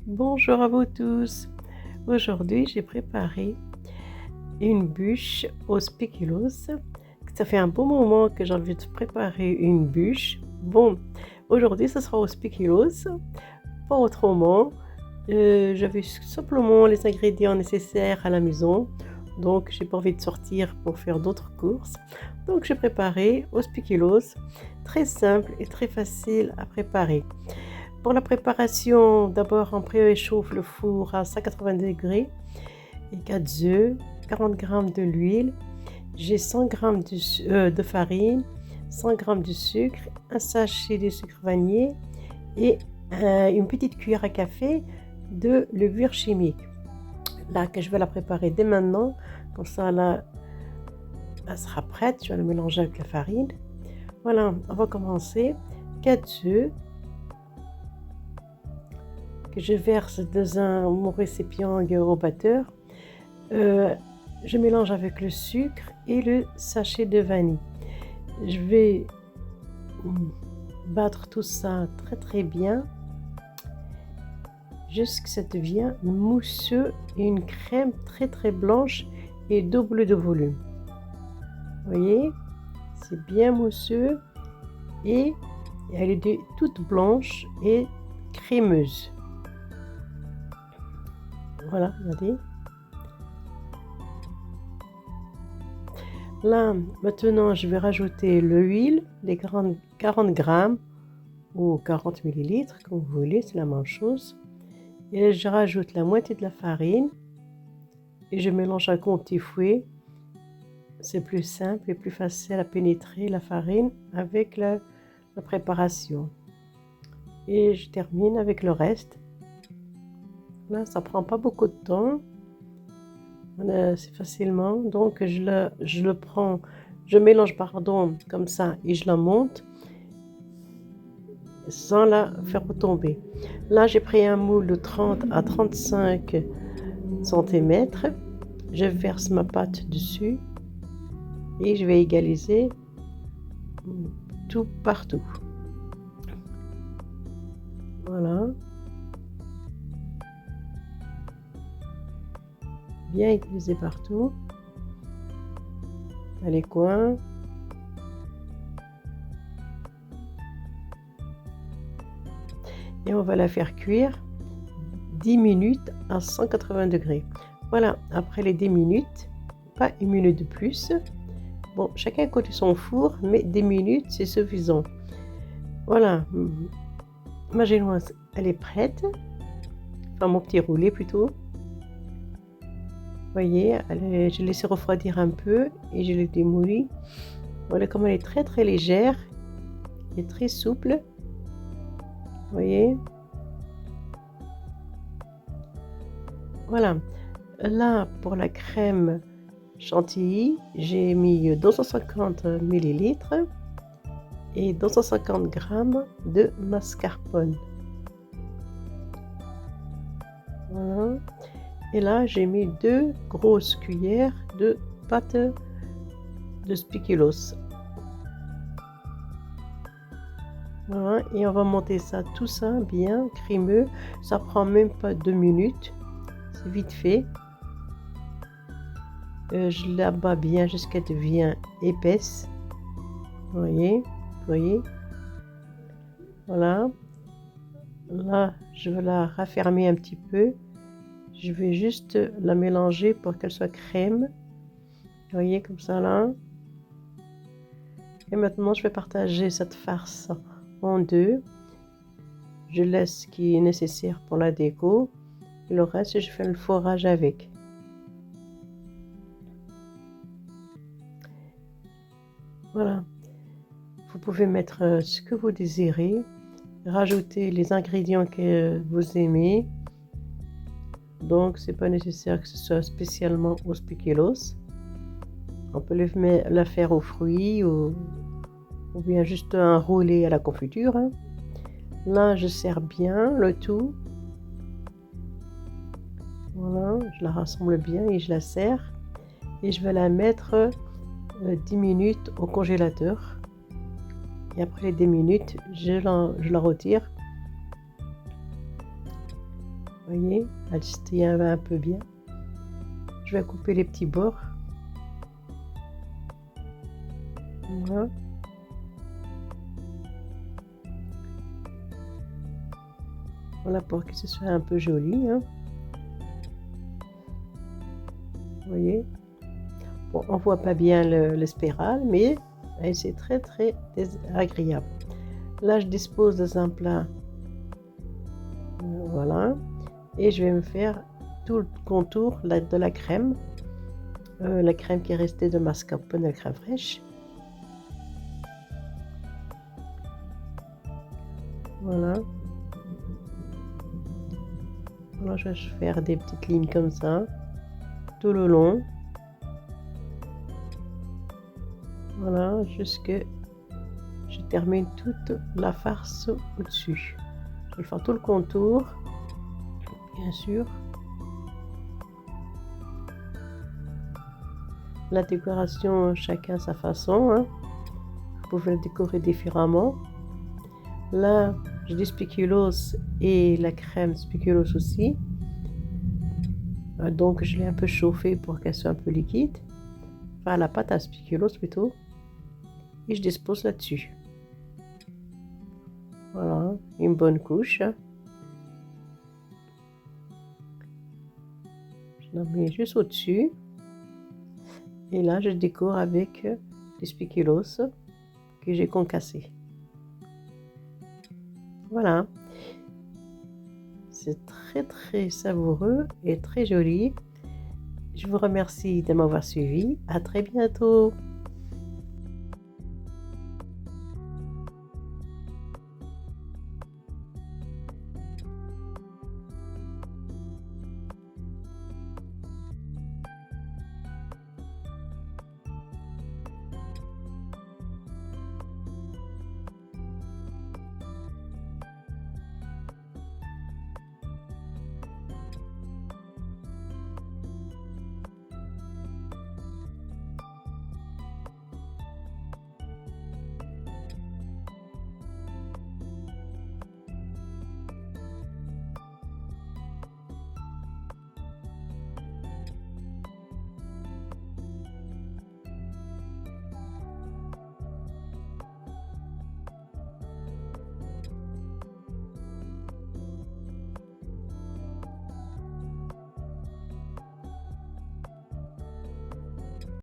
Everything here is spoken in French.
Bonjour à vous tous. Aujourd'hui, j'ai préparé une bûche au spéculoos. Ça fait un bon moment que j'ai envie de préparer une bûche. Bon, aujourd'hui, ce sera au spéculoos, pas autrement. J'avais simplement les ingrédients nécessaires à la maison, donc j'ai pas envie de sortir pour faire d'autres courses. Donc j'ai préparé au spéculoos, très simple et très facile à préparer. Pour la préparation, d'abord on préchauffe le four à 180 degrés et 4 œufs, 40 g de l'huile, j'ai 100 g de farine, 100 g de sucre, un sachet de sucre vanillé et une petite cuillère à café de levure chimique. Là, que je vais la préparer dès maintenant, comme ça là, elle sera prête, je vais la mélanger avec la farine. Voilà, on va commencer. 4 œufs que je verse dans mon récipient au batteur. Je mélange avec le sucre et le sachet de vanille. Je vais battre tout ça très bien jusqu'à ce que ça devienne mousseux et une crème très blanche et double de volume. Vous voyez, c'est bien mousseux et elle est toute blanche et crémeuse. Voilà, regardez. Là, maintenant, je vais rajouter l'huile, les 40 grammes ou 40 millilitres, comme vous voulez, c'est la même chose. Et je rajoute la moitié de la farine et je mélange avec mon petit fouet. C'est plus simple et plus facile à pénétrer la farine avec la préparation. Et je termine avec le reste. Là, ça prend pas beaucoup de temps. C'est facilement, donc je mélange comme ça et je la monte sans la faire retomber. Là, j'ai pris un moule de 30 à 35 cm. Je verse ma pâte dessus et je vais égaliser tout partout. Voilà. Bien égalisé partout, dans les coins. Et on va la faire cuire 10 minutes à 180 degrés. Voilà, après les 10 minutes, pas une minute de plus. Bon, chacun côté son four, mais 10 minutes, c'est suffisant. Voilà, ma génoise, elle est prête. Enfin, mon petit roulé plutôt. Vous voyez, je l'ai laissé refroidir un peu et je l'ai démoulie. Voilà comme elle est très légère et très souple. Vous voyez. Voilà. Là, pour la crème chantilly, j'ai mis 250 ml et 250 g de mascarpone. Voilà. Et là, j'ai mis 2 grosses cuillères de pâte de spéculoos. Voilà, et on va monter ça, tout ça bien crémeux. Ça prend même pas 2 minutes. C'est vite fait. Je la bats bien jusqu'à ce qu'elle devienne épaisse. Vous voyez. Voilà. Là, je vais la raffermir un petit peu. Je vais juste la mélanger pour qu'elle soit crème. Vous voyez, comme ça là. Et maintenant, je vais partager cette farce en deux. Je laisse ce qui est nécessaire pour la déco. Et le reste, je fais le forage avec. Voilà. Vous pouvez mettre ce que vous désirez. Rajouter les ingrédients que vous aimez. Donc, c'est pas nécessaire que ce soit spécialement au spéculoos. On peut la faire aux fruits ou bien juste un roulé à la confiture. Là, je sers bien le tout. Voilà, je la rassemble bien et je la sers. Et je vais la mettre 10 minutes au congélateur. Et après les 10 minutes, je la retire. Vous voyez, elle se tient un peu bien. Je vais couper les petits bords. Voilà. Voilà pour que ce soit un peu joli, hein. Vous voyez. Bon, on voit pas bien le spirale, mais c'est très très agréable. Là, je dispose dans un plat. Voilà. Et je vais me faire tout le contour de la crème. La crème qui est restée de mascarpone, la crème fraîche. Voilà. Voilà, je vais faire des petites lignes comme ça, tout le long. Voilà, jusque je termine toute la farce au-dessus. Je vais faire tout le contour, bien sûr. La décoration, chacun sa façon, hein. Vous pouvez le décorer différemment. Là, j'ai du spéculoos et la crème spéculoos aussi. Donc, je l'ai un peu chauffée pour qu'elle soit un peu liquide. Enfin, la pâte à spéculoos plutôt. Et je dispose là-dessus. Voilà, une bonne couche. Je la mets juste au-dessus. Et là, je décore avec du spéculoos que j'ai concassé. Voilà. C'est très très savoureux et très joli. Je vous remercie de m'avoir suivi. À très bientôt.